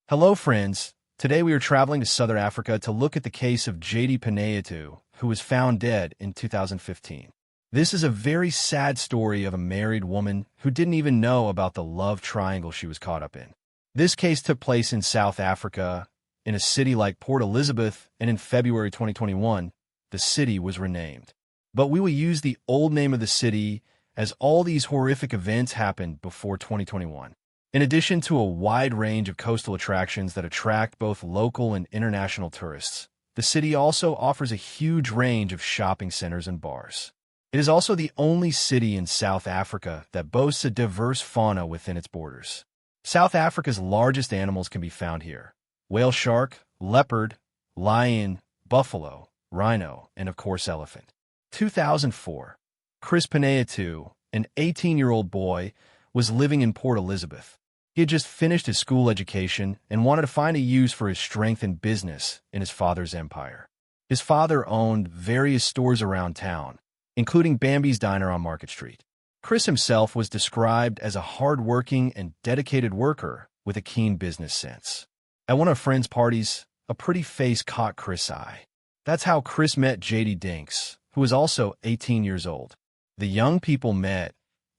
Hello, friends. Today we are traveling to Southern Africa to look at the case of Jaydee Panayiotou, who was found dead in 2015. This is a very sad story of a married woman who didn't even know about the love triangle she was caught up in. This case took place in South Africa, in a city like Port Elizabeth, and in February 2021, the city was renamed. But we will use the old name of the city as all these horrific events happened before 2021. In addition to a wide range of coastal attractions that attract both local and international tourists, the city also offers a huge range of shopping centers and bars. It is also the only city in South Africa that boasts a diverse fauna within its borders. South Africa's largest animals can be found here: whale shark, leopard, lion, buffalo, rhino, and of course elephant. 2004. Chris Panayiotou, an 18-year-old boy, was living in Port Elizabeth. He had just finished his school education and wanted to find a use for his strength in business in his father's empire. His father owned various stores around town, including Bambi's Diner on Market Street. Chris himself was described as a hard-working and dedicated worker with a keen business sense. At one of a friend's parties, a pretty face caught Chris' eye. That's how Chris met Jayde Dinks, who was also 18 years old. The young people met,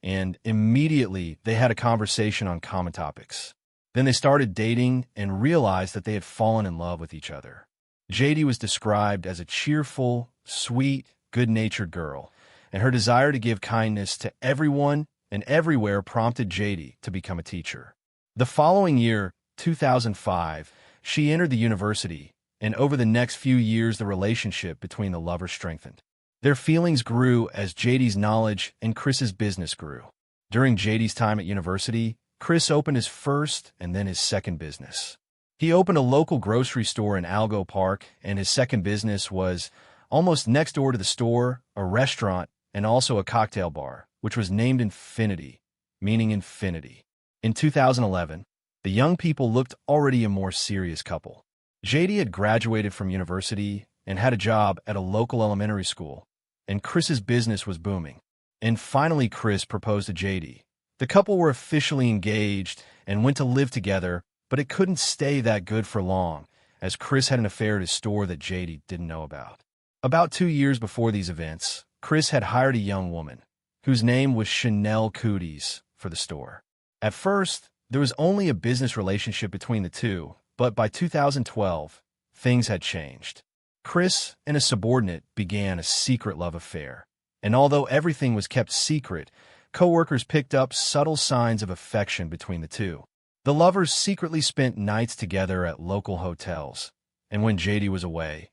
and immediately they had a conversation on common topics. Then they started dating and realized that they had fallen in love with each other. Jayde was described as a cheerful, sweet, good-natured girl, and her desire to give kindness to everyone and everywhere prompted Jayde to become a teacher. The following year, 2005, she entered the university, and over the next few years the relationship between the lovers strengthened. Their feelings grew as Jayde's knowledge and Chris's business grew. During Jayde's time at university, Chris opened his first and then his second business. He opened a local grocery store in Algo Park, and his second business was, almost next door to the store, a restaurant and also a cocktail bar, which was named Infinity, meaning infinity. In 2011, the young people looked already a more serious couple. Jayde had graduated from university and had a job at a local elementary school, and Chris's business was booming. And finally, Chris proposed to Jayde. The couple were officially engaged and went to live together, but it couldn't stay that good for long, as Chris had an affair at his store that Jayde didn't know about. About 2 years before these events, Chris had hired a young woman, whose name was Chanel Cooties, for the store. At first, there was only a business relationship between the two, but by 2012, things had changed. Chris and a subordinate began a secret love affair, and although everything was kept secret, co-workers picked up subtle signs of affection between the two. The lovers secretly spent nights together at local hotels, and when Jayde was away,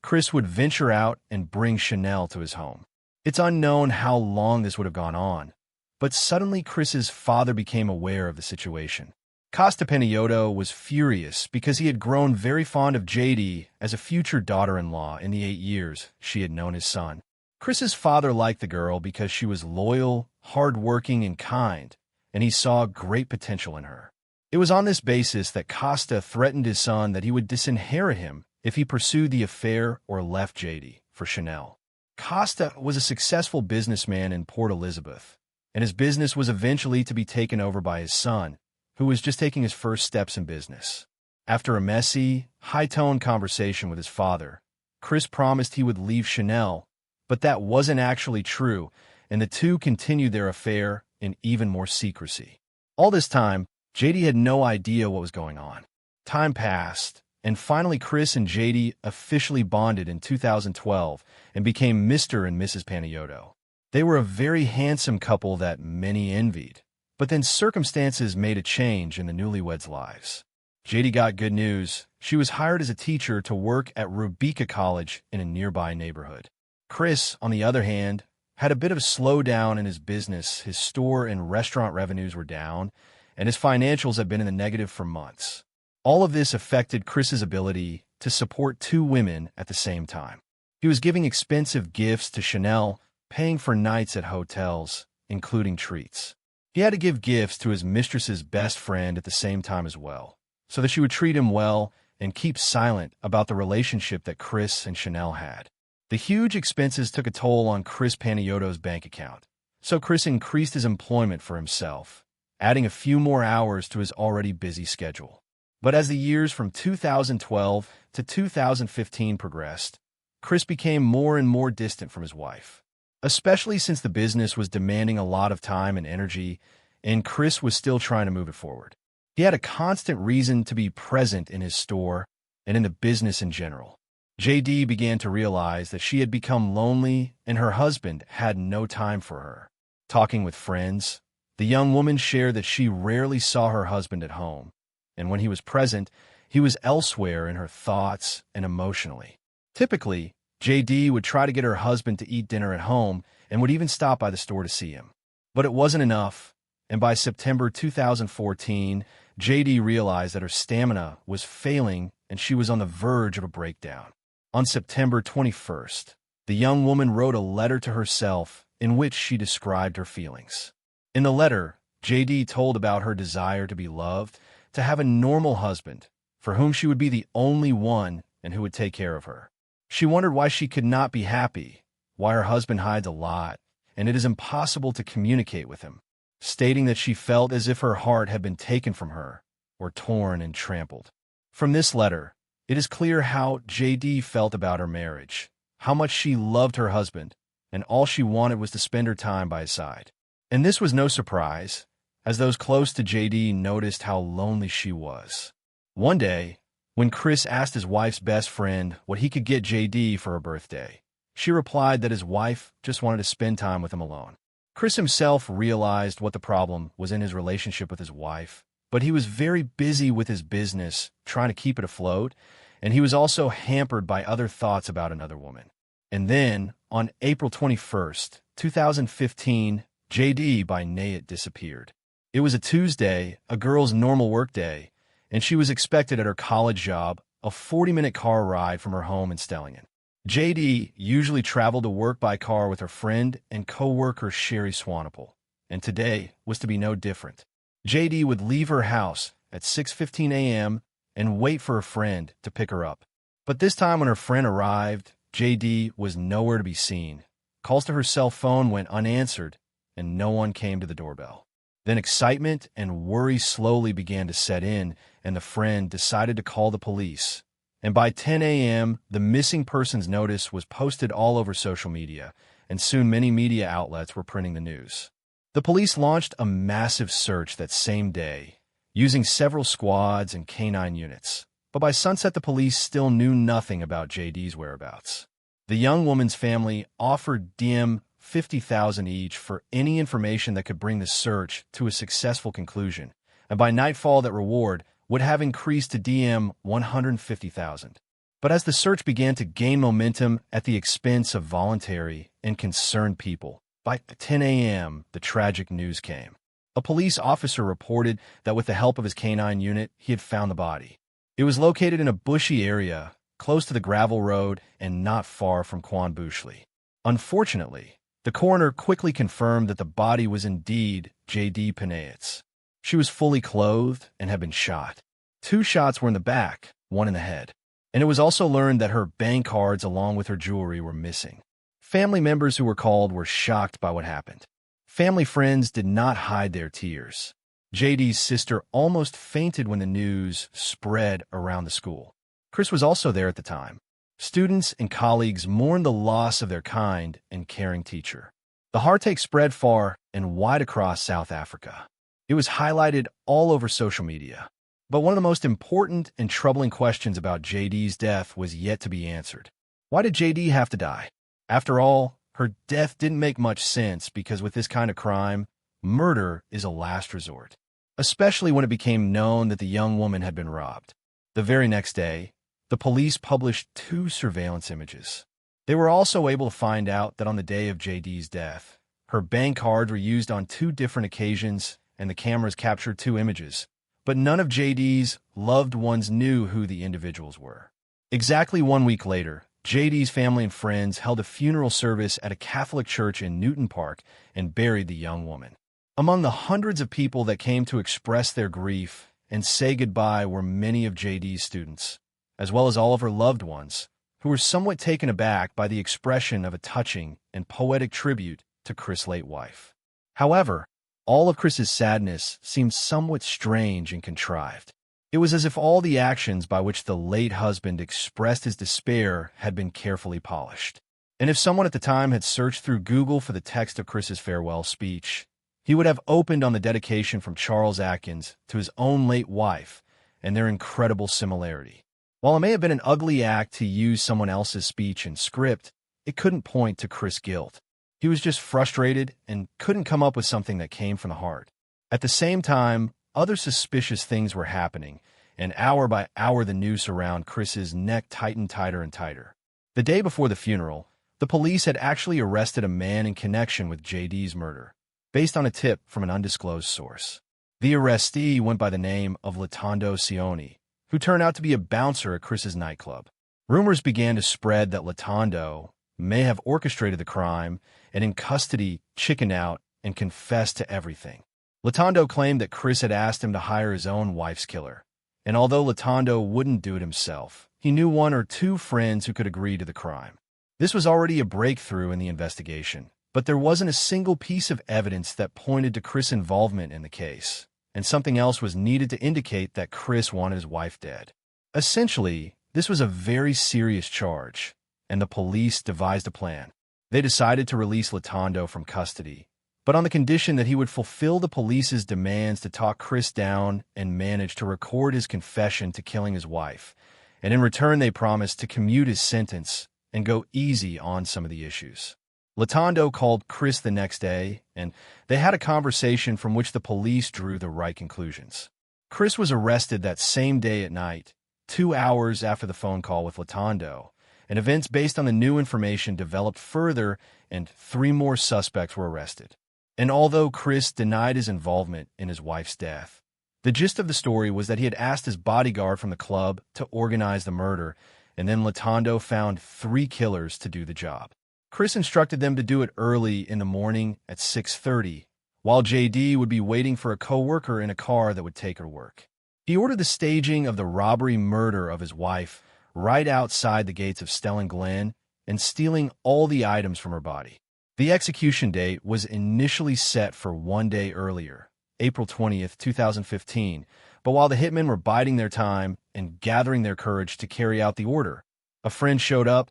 Chris would venture out and bring Chanel to his home. It's unknown how long this would have gone on, but suddenly Chris's father became aware of the situation. Jaydee Panayiotou was furious because he had grown very fond of Jayde as a future daughter-in-law in the 8 years she had known his son. Chris's father liked the girl because she was loyal, hard-working, and kind, and he saw great potential in her. It was on this basis that Jaydee threatened his son that he would disinherit him if he pursued the affair or left Jayde for Chanel. Jaydee was a successful businessman in Port Elizabeth, and his business was eventually to be taken over by his son, who was just taking his first steps in business. After a messy, high-toned conversation with his father, Chris promised he would leave Chanel, but that wasn't actually true, and the two continued their affair in even more secrecy. All this time, Jayde had no idea what was going on. Time passed, and finally Chris and Jayde officially bonded in 2012 and became Mr. and Mrs. Panayiotou. They were a very handsome couple that many envied. But then circumstances made a change in the newlyweds' lives. Jayde got good news. She was hired as a teacher to work at Rubika College in a nearby neighborhood. Chris, on the other hand, had a bit of a slowdown in his business. His store and restaurant revenues were down, and his financials had been in the negative for months. All of this affected Chris's ability to support 2 women at the same time. He was giving expensive gifts to Chanel, paying for nights at hotels, including treats. He had to give gifts to his mistress's best friend at the same time as well, so that she would treat him well and keep silent about the relationship that Chris and Chanel had. The huge expenses took a toll on Chris Panayiotou's bank account, so Chris increased his employment for himself, adding a few more hours to his already busy schedule. But as the years from 2012 to 2015 progressed, Chris became more and more distant from his wife, especially since the business was demanding a lot of time and energy, and Chris was still trying to move it forward. He had a constant reason to be present in his store and in the business in general. Jaydee began to realize that she had become lonely and her husband had no time for her. Talking with friends, the young woman shared that she rarely saw her husband at home, and when he was present, he was elsewhere in her thoughts and emotionally. Typically, Jaydee would try to get her husband to eat dinner at home and would even stop by the store to see him. But it wasn't enough, and by September 2014, Jaydee realized that her stamina was failing and she was on the verge of a breakdown. On September 21st, the young woman wrote a letter to herself in which she described her feelings. In the letter, Jaydee told about her desire to be loved, to have a normal husband, for whom she would be the only one and who would take care of her. She wondered why she could not be happy, why her husband hides a lot, and it is impossible to communicate with him, stating that she felt as if her heart had been taken from her, or torn and trampled. From this letter, it is clear how Jaydee felt about her marriage, how much she loved her husband, and all she wanted was to spend her time by his side. And this was no surprise, as those close to Jaydee noticed how lonely she was. One day, when Chris asked his wife's best friend what he could get Jaydee for her birthday, she replied that his wife just wanted to spend time with him alone. Chris himself realized what the problem was in his relationship with his wife, but he was very busy with his business, trying to keep it afloat, and he was also hampered by other thoughts about another woman. And then, on April 21st, 2015, Jaydee Panayiotou disappeared. It was a Tuesday, a girl's normal workday, and she was expected at her college job, a 40-minute car ride from her home in Stellingen. Jaydee usually traveled to work by car with her friend and co-worker Sherry Swanepoel, and today was to be no different. Jaydee would leave her house at 6:15 a.m. and wait for a friend to pick her up. But this time when her friend arrived, Jaydee was nowhere to be seen. Calls to her cell phone went unanswered, and no one came to the doorbell. Then excitement and worry slowly began to set in, and the friend decided to call the police. And by 10 a.m., the missing persons notice was posted all over social media, and soon many media outlets were printing the news. The police launched a massive search that same day, using several squads and canine units. But by sunset, the police still knew nothing about Jaydee's whereabouts. The young woman's family offered DM $50,000 each for any information that could bring the search to a successful conclusion, and by nightfall that reward would have increased to DM $150,000. But as the search began to gain momentum at the expense of voluntary and concerned people, by 10 a.m., the tragic news came. A police officer reported that with the help of his canine unit, he had found the body. It was located in a bushy area, close to the gravel road and not far from Kwanbushli. Unfortunately, the coroner quickly confirmed that the body was indeed Jaydee Panayiotou. She was fully clothed and had been shot. 2 shots were in the back, 1 in the head. And it was also learned that her bank cards along with her jewelry were missing. Family members who were called were shocked by what happened. Family friends did not hide their tears. Jaydee's sister almost fainted when the news spread around the school. Chris was also there at the time. Students and colleagues mourned the loss of their kind and caring teacher. The heartache spread far and wide across South Africa. It was highlighted all over social media. But one of the most important and troubling questions about Jaydee's death was yet to be answered. Why did Jaydee have to die? After all, her death didn't make much sense because with this kind of crime, murder is a last resort, especially when it became known that the young woman had been robbed. The very next day, the police published 2 surveillance images. They were also able to find out that on the day of Jaydee's death, her bank cards were used on 2 different occasions and the cameras captured 2 images, but none of Jaydee's loved ones knew who the individuals were. Exactly 1 week later, Jaydee's family and friends held a funeral service at a Catholic church in Newton Park and buried the young woman. Among the hundreds of people that came to express their grief and say goodbye were many of Jaydee's students, as well as all of her loved ones, who were somewhat taken aback by the expression of a touching and poetic tribute to Chris' late wife. However, all of Chris's sadness seemed somewhat strange and contrived. It was as if all the actions by which the late husband expressed his despair had been carefully polished. And if someone at the time had searched through Google for the text of Chris's farewell speech, he would have opened on the dedication from Charles Atkins to his own late wife and their incredible similarity. While it may have been an ugly act to use someone else's speech and script, it couldn't point to Chris' guilt. He was just frustrated and couldn't come up with something that came from the heart. At the same time, other suspicious things were happening, and hour by hour the noose around Chris's neck tightened tighter and tighter. The day before the funeral, the police had actually arrested a man in connection with Jaydee's murder, based on a tip from an undisclosed source. The arrestee went by the name of Murder-Docyment, who turned out to be a bouncer at Chris's nightclub. Rumors began to spread that Murder-Docyment may have orchestrated the crime and in custody chickened out and confessed to everything. Murder-Docyment claimed that Chris had asked him to hire his own wife's killer, and although Murder-Docyment wouldn't do it himself, he knew one or two friends who could agree to the crime. This was already a breakthrough in the investigation, but there wasn't a single piece of evidence that pointed to Chris' involvement in the case, and something else was needed to indicate that Chris wanted his wife dead. Essentially, this was a very serious charge, and the police devised a plan. They decided to release Murder-Docyment from custody, but on the condition that he would fulfill the police's demands to talk Chris down and manage to record his confession to killing his wife, and in return they promised to commute his sentence and go easy on some of the issues. Murder-Docyment called Chris the next day, and they had a conversation from which the police drew the right conclusions. Chris was arrested that same day at night, 2 hours after the phone call with Murder-Docyment, and events based on the new information developed further, and 3 more suspects were arrested. And although Chris denied his involvement in his wife's death, the gist of the story was that he had asked his bodyguard from the club to organize the murder, and then Murder-Docyment found 3 killers to do the job. Chris instructed them to do it early in the morning at 6:30, while Jayde would be waiting for a co-worker in a car that would take her to work. He ordered the staging of the robbery murder of his wife right outside the gates of Stellan Glen and stealing all the items from her body. The execution date was initially set for 1 day earlier, April 20th, 2015, but while the hitmen were biding their time and gathering their courage to carry out the order, a friend showed up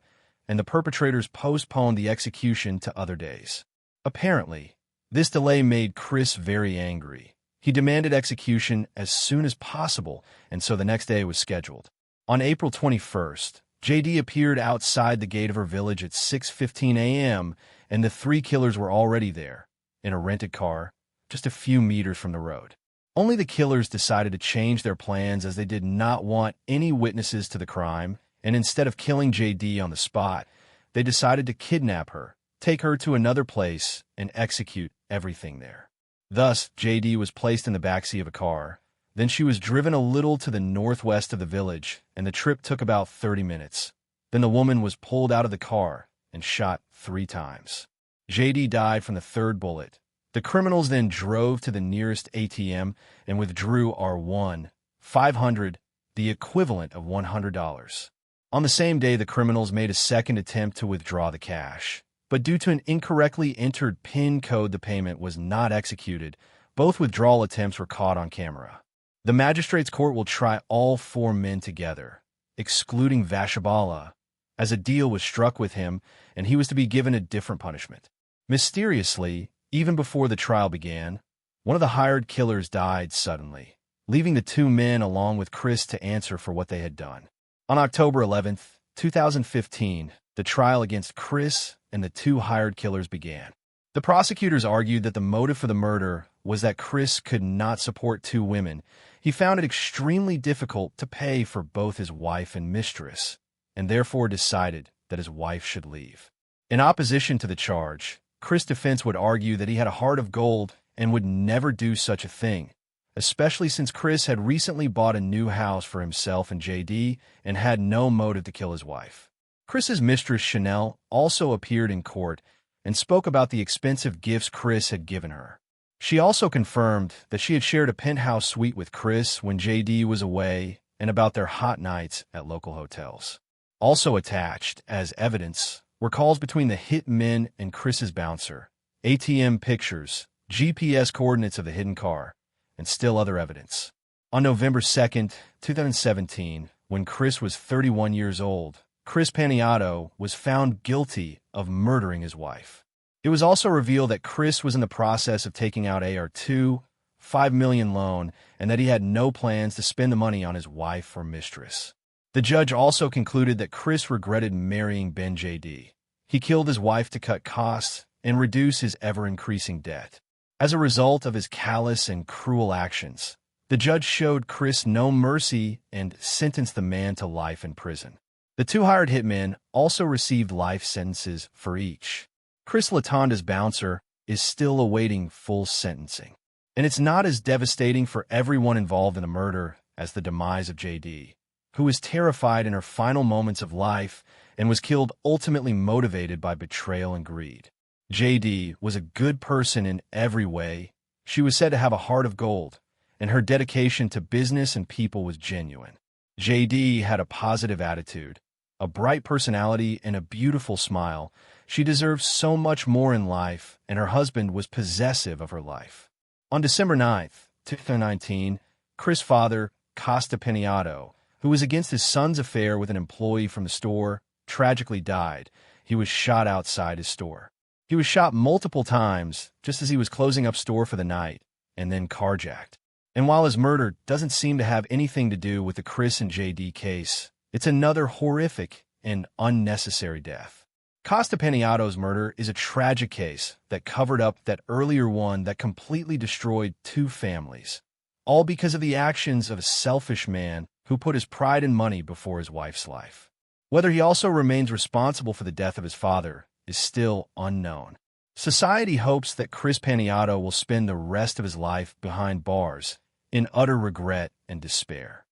and the perpetrators postponed the execution to other days. Apparently, this delay made Chris very angry. He demanded execution as soon as possible, and so the next day was scheduled. On April 21st, Jayde appeared outside the gate of her village at 6:15 a.m., and the 3 killers were already there, in a rented car, just a few meters from the road. Only the killers decided to change their plans as they did not want any witnesses to the crime, and instead of killing Jayde on the spot, they decided to kidnap her, take her to another place, and execute everything there. Thus, Jayde was placed in the backseat of a car. Then she was driven a little to the northwest of the village, and the trip took about 30 minutes. Then the woman was pulled out of the car and shot 3 times. Jayde died from the 3rd bullet. The criminals then drove to the nearest ATM and withdrew $500, the equivalent of $100. On the same day, the criminals made a second attempt to withdraw the cash, but due to an incorrectly entered PIN code, the payment was not executed. Both withdrawal attempts were caught on camera. The magistrate's court will try all 4 men together, excluding Vashabala, as a deal was struck with him and he was to be given a different punishment. Mysteriously, even before the trial began, one of the hired killers died suddenly, leaving the 2 men along with Chris to answer for what they had done. On October 11th, 2015, the trial against Chris and the 2 hired killers began. The prosecutors argued that the motive for the murder was that Chris could not support 2 women. He found it extremely difficult to pay for both his wife and mistress, and therefore decided that his wife should leave. In opposition to the charge, Chris' defense would argue that he had a heart of gold and would never do such a thing, especially since Chris had recently bought a new house for himself and Jayde and had no motive to kill his wife. Chris's mistress, Chanel, also appeared in court and spoke about the expensive gifts Chris had given her. She also confirmed that she had shared a penthouse suite with Chris when Jayde was away and about their hot nights at local hotels. Also attached as evidence were calls between the hit men and Chris's bouncer, ATM pictures, GPS coordinates of the hidden car, and still other evidence. On November 2nd, 2017, when Chris was 31 years old, Chris Panayiotou was found guilty of murdering his wife. It was also revealed that Chris was in the process of taking out AR2, $5 million loan, and that he had no plans to spend the money on his wife or mistress. The judge also concluded that Chris regretted marrying Jayde. He killed his wife to cut costs and reduce his ever-increasing debt. As a result of his callous and cruel actions, the judge showed Chris no mercy and sentenced the man to life in prison. The two hired hitmen also received life sentences for each. Chris Latonda's bouncer is still awaiting full sentencing. And it's not as devastating for everyone involved in the murder as the demise of Jayde, who was terrified in her final moments of life and was killed ultimately motivated by betrayal and greed. Jayde was a good person in every way. She was said to have a heart of gold, and her dedication to business and people was genuine. Jayde had a positive attitude, a bright personality, and a beautiful smile. She deserved so much more in life, and her husband was possessive of her life. On December 9th, 2019, Chris' father, Jaydee Panayiotou, who was against his son's affair with an employee from the store, tragically died. He was shot outside his store. He was shot multiple times just as he was closing up store for the night, and then carjacked. And while his murder doesn't seem to have anything to do with the Chris and Jayde case, it's another horrific and unnecessary death. Jaydee Panayiotou's murder is a tragic case that covered up that earlier one that completely destroyed two families, all because of the actions of a selfish man who put his pride and money before his wife's life. Whether he also remains responsible for the death of his father is still unknown. Society hopes that Chris Panayiotou will spend the rest of his life behind bars in utter regret and despair.